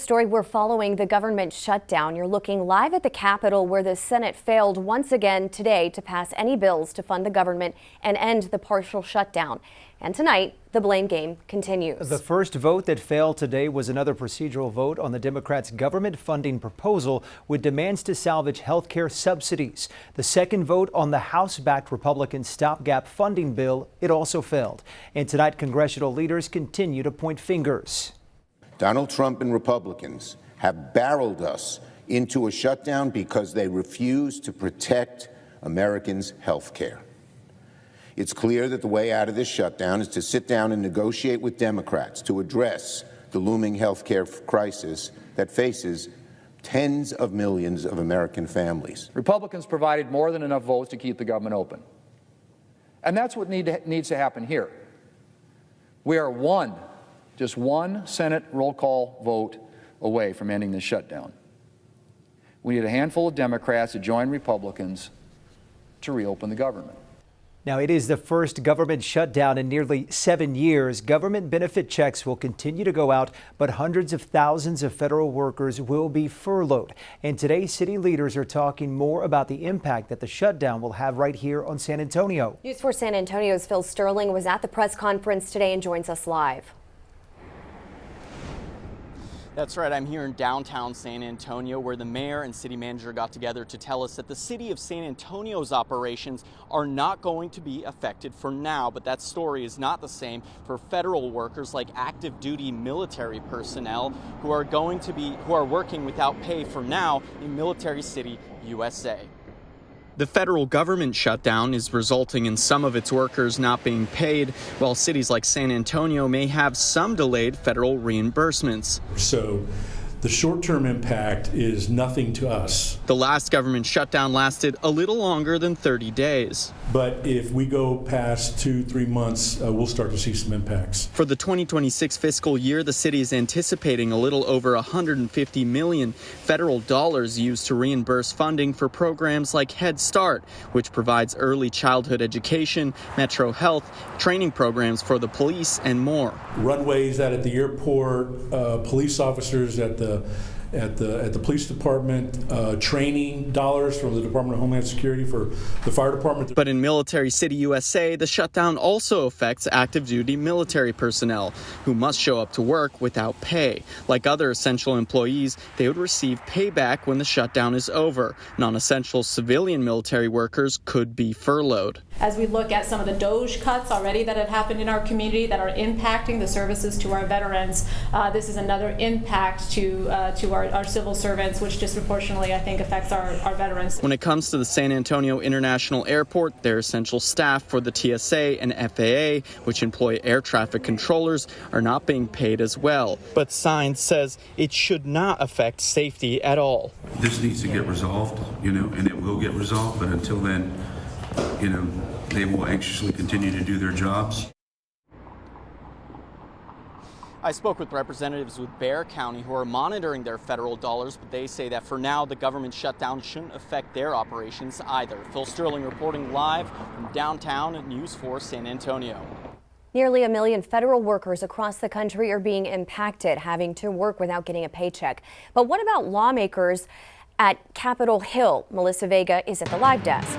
story we're following the government shutdown. You're looking live at the Capitol, where the Senate failed once again today to pass any bills to fund the government and end the partial shutdown. And tonight, the blame game continues. The first vote that failed today was another procedural vote on the Democrats' government funding proposal with demands to salvage health care subsidies. The second vote on the House-backed Republican stopgap funding bill, it also failed. And tonight, congressional leaders continue to point fingers. Donald Trump and Republicans have barreled us into a shutdown because they refuse to protect Americans' health care. It's clear that the way out of this shutdown is to sit down and negotiate with Democrats to address the looming health care crisis that faces tens of millions of American families. Republicans provided more than enough votes to keep the government open. And that's what needs to happen here. We are just one Senate roll call vote away from ending this shutdown. We need a handful of Democrats to join Republicans to reopen the government. Now, it is the first government shutdown in nearly 7 years. Government benefit checks will continue to go out, but hundreds of thousands of federal workers will be furloughed. And today, city leaders are talking more about the impact that the shutdown will have right here on San Antonio. News 4 San Antonio's Phil Sterling was at the press conference today and joins us live. That's right. I'm here in downtown San Antonio, where the mayor and city manager got together to tell us that the city of San Antonio's operations are not going to be affected for now. But that story is not the same for federal workers like active duty military personnel who are working without pay for now in Military City, USA. The federal government shutdown is resulting in some of its workers not being paid, while cities like San Antonio may have some delayed federal reimbursements. So the short-term impact is nothing to us. The last government shutdown lasted a little longer than 30 days. But if we go past 2-3 months, we'll start to see some impacts. For the 2026 fiscal year, the city is anticipating a little over $150 million federal dollars used to reimburse funding for programs like Head Start, which provides early childhood education, Metro Health, training programs for the police, and more. Runways out at the airport, police officers at the police department, training dollars from the Department of Homeland Security for the fire department. But in Military City, USA, the shutdown also affects active duty military personnel who must show up to work without pay. Like other essential employees, they would receive payback when the shutdown is over. Non-essential civilian military workers could be furloughed. As we look at some of the DOGE cuts already that have happened in our community that are impacting the services to our veterans, this is another impact to our civil servants, which disproportionately, I think, affects our veterans. When it comes to the San Antonio International Airport, their essential staff for the TSA and FAA, which employ air traffic controllers, are not being paid as well. But Sines says it should not affect safety at all. This needs to get resolved, and it will get resolved, but until then, they will anxiously continue to do their jobs. I spoke with representatives with Bexar County who are monitoring their federal dollars, but they say that for now the government shutdown shouldn't affect their operations either. Phil Sterling reporting live from downtown at News 4 San Antonio. Nearly 1 million federal workers across the country are being impacted, having to work without getting a paycheck. But what about lawmakers at Capitol Hill? Melissa Vega is at the live desk.